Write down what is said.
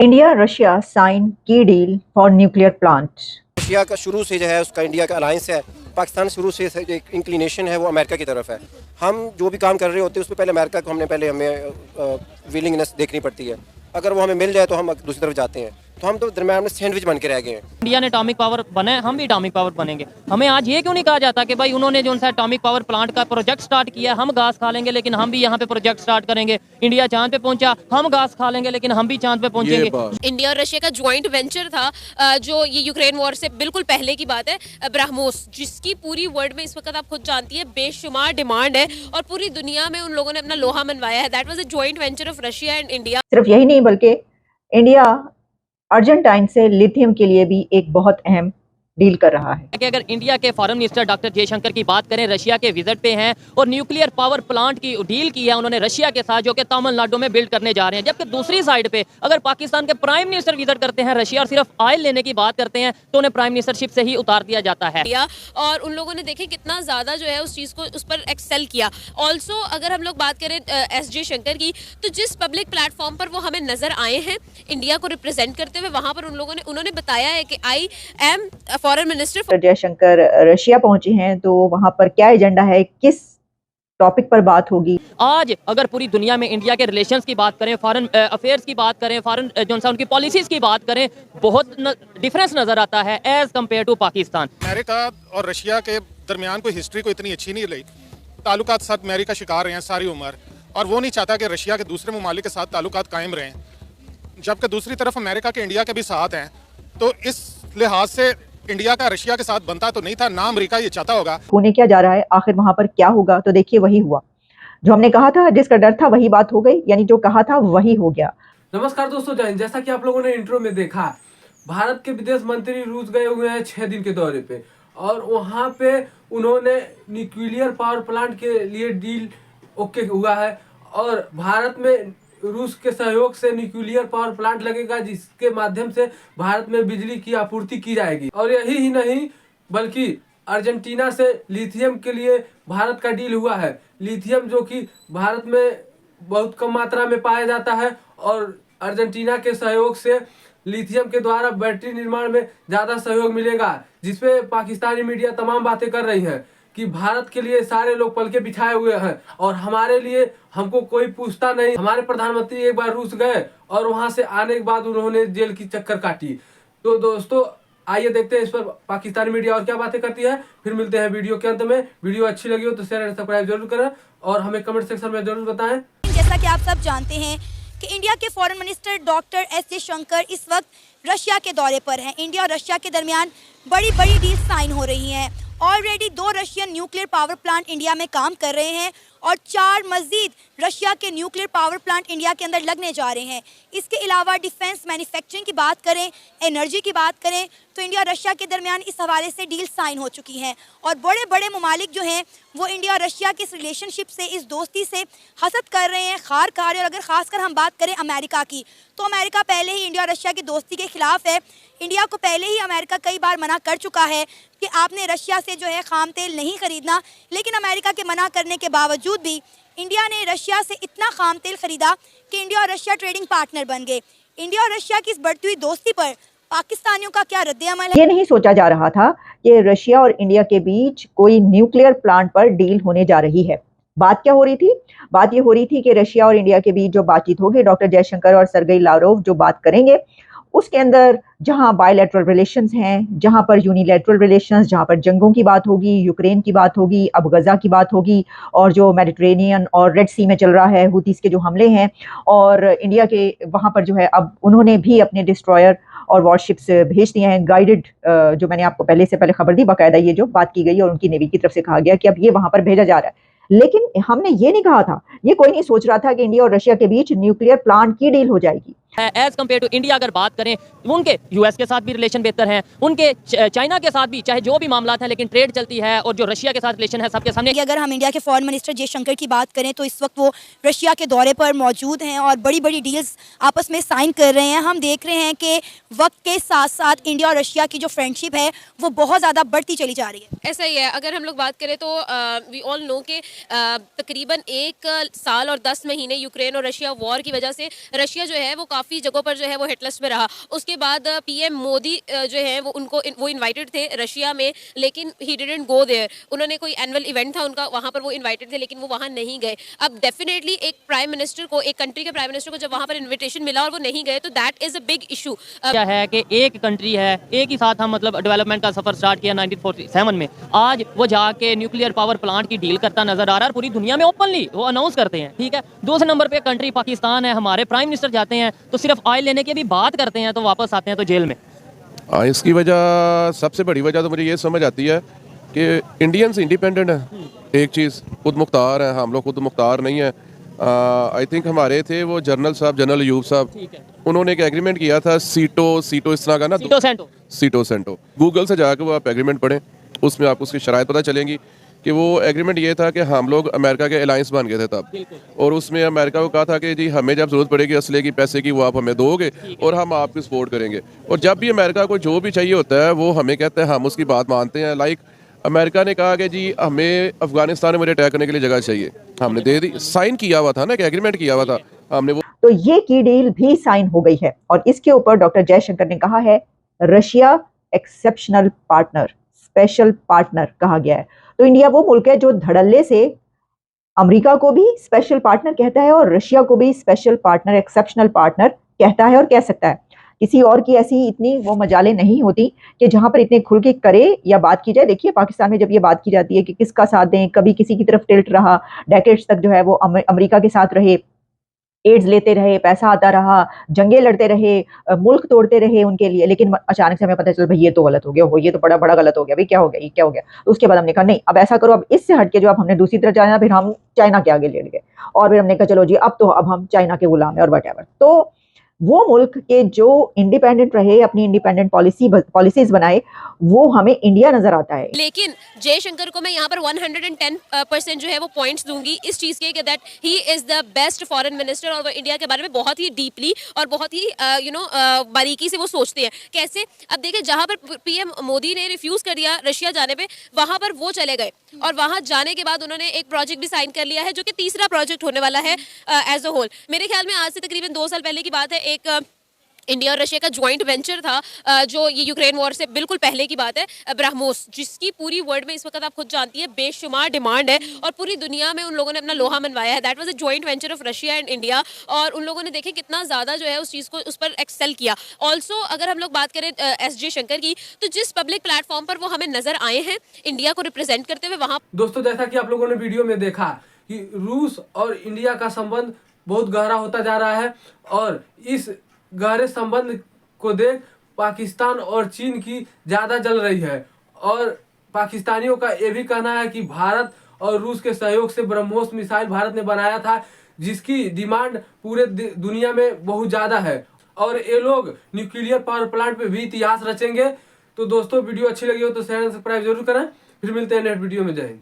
India Russia sign की deal for nuclear plant. Russia का शुरू से जो है उसका इंडिया का अलायंस है। पाकिस्तान शुरू से एक इंक्लिनेशन है वो अमेरिका की तरफ है। हम जो भी काम कर रहे होते हैं उसमें पहले अमेरिका को हमें विलिंगनेस देखनी पड़ती है। अगर वो हमें मिल जाए तो हम दूसरी तरफ जाते हैं। तो हम तो दरम्यान में सैंडविच बन के रह गए हैं। इंडिया ने एटॉमिक पावर बने, हम भी एटॉमिक पावर बनेंगे। हमें आज ये क्यों नहीं कहा जाता कि भाई उन्होंने जो उनसे एटॉमिक पावर प्लांट का प्रोजेक्ट स्टार्ट किया, हम घास खा लेंगे लेकिन हम भी यहाँ पे प्रोजेक्ट स्टार्ट करेंगे। इंडिया चांद पे पहुंचा, हम घास खा लेंगे लेकिन हम भी चांद पे पहुंचेंगे। इंडिया और रशिया का ज्वाइंट वेंचर था, जो ये यूक्रेन वॉर से बिल्कुल पहले की बात है, ब्रह्मोस, जिसकी पूरी वर्ल्ड में इस वक्त आप खुद जानती है बेशुमार डिमांड है और पूरी दुनिया में उन लोगों ने अपना लोहा मनवाया है। That was a joint venture of Russia and India. सिर्फ यही नहीं बल्कि इंडिया अर्जेंटाइन से लिथियम के लिए भी एक बहुत अहम डील कर रहा है। कि अगर इंडिया के फॉरेन मिनिस्टर डॉक्टर जयशंकर की बात करें, रशिया के विजिट पे हैं और न्यूक्लियर पावर प्लांट की डील की है उन्होंने रशिया के साथ, जो कि तमिलनाडु में बिल्ड करने जा रहे हैं। जबकि दूसरी साइड पे अगर पाकिस्तान के प्राइम मिनिस्टर विजिट करते हैं रशिया और सिर्फ ऑयल लेने की बात करते हैं तो उन्हें प्राइम मिनिस्टरशिप से ही उतार दिया जाता है। और उन लोगों ने देखे कितना ज्यादा जो है उस चीज को उस पर एक्सेल किया। ऑल्सो अगर हम लोग बात करें एस जयशंकर की, तो जिस पब्लिक प्लेटफॉर्म पर वो हमें नजर आए हैं इंडिया को रिप्रेजेंट करते हुए, वहां पर उन्होंने बताया है कि I am foreign minister. Jaishankar Russia पहुंचे हैं तो वहां पर क्या एजेंडा है, किस टॉपिक पर बात होगी? आज अगर पूरी दुनिया में इंडिया के रिलेशंस की बात करें, फॉरेन अफेयर्स की बात करें, फॉरेन जो उनकी पॉलिसीज की बात करें, बहुत डिफरेंस नजर आता है as compare to Pakistan. America और रशिया के दरमियान कोई हिस्ट्री को इतनी अच्छी नहीं रही। ताल्लुकात साथ अमेरिका शिकार रहे हैं सारी उम्र, और वो नहीं चाहता कि रशिया के दूसरे ममालिक के साथ ताल्लुकात कायम रहें, जबकि दूसरी तरफ अमेरिका के इंडिया के भी साथ हैं। तो इस लिहाज से इंडिया का रशिया के साथ बनता तो नहीं था, ना अमेरिका ये चाहता होगा। होने क्या जा रहा है, आखिर वहां पर क्या होगा? तो देखिए वही हुआ जो हमने कहा था, जिसका डर था वही बात हो गई, यानी जो कहा था वही हो गया। नमस्कार दोस्तों, जैसा कि आप लोगों ने इंट्रो में देखा, भारत के विदेश मंत्री रूस गए हुए हैं 6 दिन के दौरे पे, और वहां पे उन्होंने न्यूक्लियर पावर प्लांट के लिए डील ओके हुआ है और भारत में रूस के सहयोग से न्यूक्लियर पावर प्लांट लगेगा, जिसके माध्यम से भारत में बिजली की आपूर्ति की जाएगी। और यही ही नहीं बल्कि अर्जेंटीना से लिथियम के लिए भारत का डील हुआ है। लिथियम जो कि भारत में बहुत कम मात्रा में पाया जाता है और अर्जेंटीना के सहयोग से लिथियम के द्वारा बैटरी निर्माण में ज्यादा सहयोग मिलेगा, जिसपे पाकिस्तानी मीडिया तमाम बातें कर रही है कि भारत के लिए सारे लोग पलके बिछाए हुए हैं और हमारे लिए हमको कोई पूछता नहीं। हमारे प्रधानमंत्री एक बार रूस गए और वहां से आने के बाद उन्होंने जेल की चक्कर काटी। तो दोस्तों आइए देखते हैं इस पर पाकिस्तानी मीडिया और क्या बातें करती है, फिर मिलते हैं वीडियो के अंत में। वीडियो अच्छी लगी हो तो शेयर एंड सब्सक्राइब जरूर करें और हमें कमेंट सेक्शन में जरूर बताएं। जैसा कि आप सब जानते हैं कि इंडिया के foreign minister doctor S Jaishankar इस वक्त रशिया के दौरे पर हैं। इंडिया और रशिया के दरमियान बड़ी बड़ी डील साइन हो रही हैं। Already 2 Russian nuclear power plant India में काम कर रहे हैं और 4 मजीद रशिया के न्यूक्लियर पावर प्लांट इंडिया के अंदर लगने जा रहे हैं। इसके अलावा डिफेंस मैन्युफैक्चरिंग की बात करें, एनर्जी की बात करें, तो इंडिया और रशिया के दरमियान इस हवाले से डील साइन हो चुकी हैं और बड़े बड़े ममालिक जो हैं वो इंडिया और रशिया की इस रिलेशनशिप से, इस दोस्ती से हसद कर रहे हैं, खार खा रहे हैं। और अगर खासकर हम बात करें अमेरिका की, तो अमेरिका पहले ही इंडिया और रशिया की दोस्ती के खिलाफ है। इंडिया को पहले ही अमेरिका कई बार मना कर चुका है कि आपने रशिया से जो है खाम तेल नहीं खरीदना, लेकिन अमेरिका के मना करने के बावजूद भी इंडिया ने रशिया से इतना खाम तेल खरीदा कि इंडिया और रशिया ट्रेडिंग पार्टनर बन गए। इंडिया और रशिया की इस बढ़ती हुई दोस्ती पर पाकिस्तानियों का क्या रद्द-ए-अमल है? ये नहीं सोचा जा रहा था कि रशिया और इंडिया के बीच कोई न्यूक्लियर प्लांट पर डील होने जा रही है। बात क्या हो रही थी? बात ये हो रही थी कि रशिया और इंडिया के बीच जो बातचीत होगी, डॉक्टर जयशंकर और सरगेई लावरोव जो बात करेंगे, उसके अंदर जहां बायलैटरल रिलेशंस हैं, जहां पर यूनिलैटरल रिलेशंस, जहां पर जंगों की बात होगी, यूक्रेन की बात होगी, अब गजा की बात होगी, और जो मेडिटेरेनियन और रेड सी में चल रहा है हुतीस के जो हमले हैं, और इंडिया के वहां पर जो है अब उन्होंने भी अपने डिस्ट्रॉयर और वॉरशिप्स भेज दिए हैं, गाइडेड, जो मैंने आपको पहले खबर दी, बाकायदा ये जो बात की गई और उनकी नेवी की तरफ से कहा गया कि अब ये वहां पर भेजा जा रहा है। लेकिन हमने ये नहीं कहा था, ये कोई नहीं सोच रहा था कि इंडिया और रशिया के बीच न्यूक्लियर प्लांट की डील हो जाएगी। एज कम्पेयर टू इंडिया अगर बात करें, उनके यूएस के साथ भी रिलेशन बेहतर हैं, उनके चाइना के साथ भी, चाहे जो भी मामला हैं, लेकिन ट्रेड चलती है और जो रशिया के साथ रिलेशन है सबके सामने। अगर हम इंडिया के फॉरेन मिनिस्टर जयशंकर की बात करें तो इस वक्त वो रशिया के दौरे पर मौजूद हैं और बड़ी बड़ी डील्स आपस में साइन कर रहे हैं। हम देख रहे हैं कि वक्त के साथ साथ इंडिया और रशिया की जो फ्रेंडशिप है वो बहुत ज़्यादा बढ़ती चली जा रही है। ऐसा ही है। अगर हम लोग बात करें तो वी ऑल नो कि तकरीबन 1 साल और 10 महीने यूक्रेन और रशिया वॉर की वजह से रशिया जो है वो काफ़ी जगहों पर जो है वो हिट लिस्ट में रहा। उसके बाद पीएम मोदी जो है वो इनवाइटेड थे रशिया में, लेकिन ही डिडंट गो देयर। उन्होंने कोई एनुअल इवेंट था उनका, वहाँ पर वो इन्वाइटेड थे लेकिन वो वहाँ नहीं गए। अब डेफिनेटली एक प्राइम मिनिस्टर को, एक कंट्री के प्राइम मिनिस्टर को जब वहाँ पर इन्विटेशन मिला और वो नहीं गए, तो that is a big issue. क्या है कि एक कंट्री है, एक ही साथ हम मतलब डेवलपमेंट का सफर स्टार्ट किया 1947 में, आज वो जाके न्यूक्लियर पावर प्लांट की डील करता नजर आ रहा है और पूरी दुनिया में ओपनली वो अनाउंस करते हैं। ठीक है, दूसरे नंबर पे कंट्री पाकिस्तान है, हमारे प्राइम मिनिस्टर जाते हैं तो सिर्फ ऑयल लेने की भी बात करते हैं, तो वापस आते हैं तो जेल में। इसकी वजह, सबसे बड़ी वजह तो मुझे ये समझ आती है कि इंडियंस इंडिपेंडेंट है, एक चीज़ खुद मुख्तार है, हम लोग खुद मुख्तार नहीं है। आई थिंक हमारे थे वो जनरल अयूब साहब, उन्होंने एक एग्रीमेंट किया था सीटो इस तरह का ना, सीटो सेंटो। गूगल से जाकर वो आप एग्रीमेंट पढ़ें, उसमें आपको उसकी शराइत पता चलेंगी कि वो एग्रीमेंट ये था कि हम लोग अमेरिका के अलायंस बन गए थे तब, और उसमें अमेरिका को कहा था कि जी हमें जब ज़रूरत पड़ेगी असले की, पैसे की, वो आप हमें दोगे और हम आपकी सपोर्ट करेंगे। और जब भी अमेरिका को जो भी चाहिए होता है वो हमें कहते हैं, हम उसकी बात मानते हैं। लाइक अमेरिका ने कहा कि जी हमें अफगानिस्तान में मुझे अटैक करने के लिए जगह चाहिए, हमने दे दी, साइन किया हुआ था ना, कि एग्रीमेंट किया हुआ था हमने वो। तो ये की डील भी साइन हो गई है और इसके ऊपर डॉक्टर जयशंकर ने कहा है Russia exceptional partner, special partner कहा गया है। तो इंडिया वो मुल्क है जो धड़ल्ले से अमेरिका को भी स्पेशल पार्टनर कहता है और रशिया को भी स्पेशल पार्टनर, एक्सेप्शनल पार्टनर कहता है और कह सकता है। किसी और की ऐसी इतनी वो मजालें नहीं होती कि जहां पर इतने खुल के करे या बात की जाए। देखिए पाकिस्तान में जब ये बात की जाती है कि किसका साथ दें, कभी किसी की तरफ टिल्ट रहा, डेकेड्स तक जो है वो अमेरिका के साथ रहे, एड्स लेते रहे, पैसा आता रहा, जंगे लड़ते रहे, मुल्क तोड़ते रहे उनके लिए, लेकिन अचानक से हमें पता चला भाई ये तो गलत हो गया, ये तो बड़ा बड़ा गलत हो गया, भाई क्या हो गया, ये क्या हो गया। तो उसके बाद हमने कहा नहीं, अब ऐसा करो, अब इससे हटके जो अब हमने दूसरी तरफ जाना, फिर हम चाइना के आगे लेट गए और फिर हमने कहा चलो जी अब हम चाइना के गुलाम है और वट। तो वो मुल्क के जो इंडिपेंडेंट रहे, अपनी इंडिपेंडेंट पॉलिसीज बनाए, वो हमें इंडिया नजर आता है। लेकिन जयशंकर को मैं यहाँ पर 110% जो है वो पॉइंट्स दूंगी इस चीज के कि that he is the best foreign minister, और वो इंडिया के बारे में बहुत ही डीपली और बहुत ही बारीकी से वो सोचते हैं। कैसे? अब देखिए, जहाँ पर पीएम मोदी ने रिफ्यूज कर दिया रशिया जाने पे, वहां पर वो चले गए और वहां जाने के बाद उन्होंने एक प्रोजेक्ट भी साइन कर लिया है जो कि तीसरा प्रोजेक्ट होने वाला है एज अ होल। मेरे ख्याल में आज से तकरीबन 2 साल पहले की बात है, एक इंडिया और रशिया का ज्वाइंट वेंचर था जो ये यूक्रेन वॉर से बिल्कुल पहले की बात है, ब्रह्मोस, जिसकी पूरी वर्ल्ड में इस वक्त आप खुद जानती है बेशुमार डिमांड है और पूरी दुनिया में उन लोगों ने अपना लोहा मनवाया है। That was a joint venture of Russia and India, और उन लोगों ने देखे कितना ज़्यादा जो है उस चीज़ को, उस पर एक्सेल किया। ऑल्सो अगर हम लोग बात करें एस जयशंकर की, तो जिस पब्लिक प्लेटफॉर्म पर वो हमें नजर आए हैं इंडिया को रिप्रेजेंट करते हुए, वहाँ दोस्तों जैसा कि आप लोगों ने वीडियो में देखा कि रूस और इंडिया का संबंध बहुत गहरा होता जा रहा है और इस गहरे संबंध को देख पाकिस्तान और चीन की ज्यादा जल रही है और पाकिस्तानियों का ये भी कहना है कि भारत और रूस के सहयोग से ब्रह्मोस मिसाइल भारत ने बनाया था, जिसकी डिमांड पूरे दुनिया में बहुत ज्यादा है और ये लोग न्यूक्लियर पावर प्लांट पे भी इतिहास रचेंगे। तो दोस्तों वीडियो अच्छी लगी हो तो शेयर एंड सब्सक्राइब जरूर करें। फिर मिलते हैं नेक्स्ट वीडियो में। जय हिंद।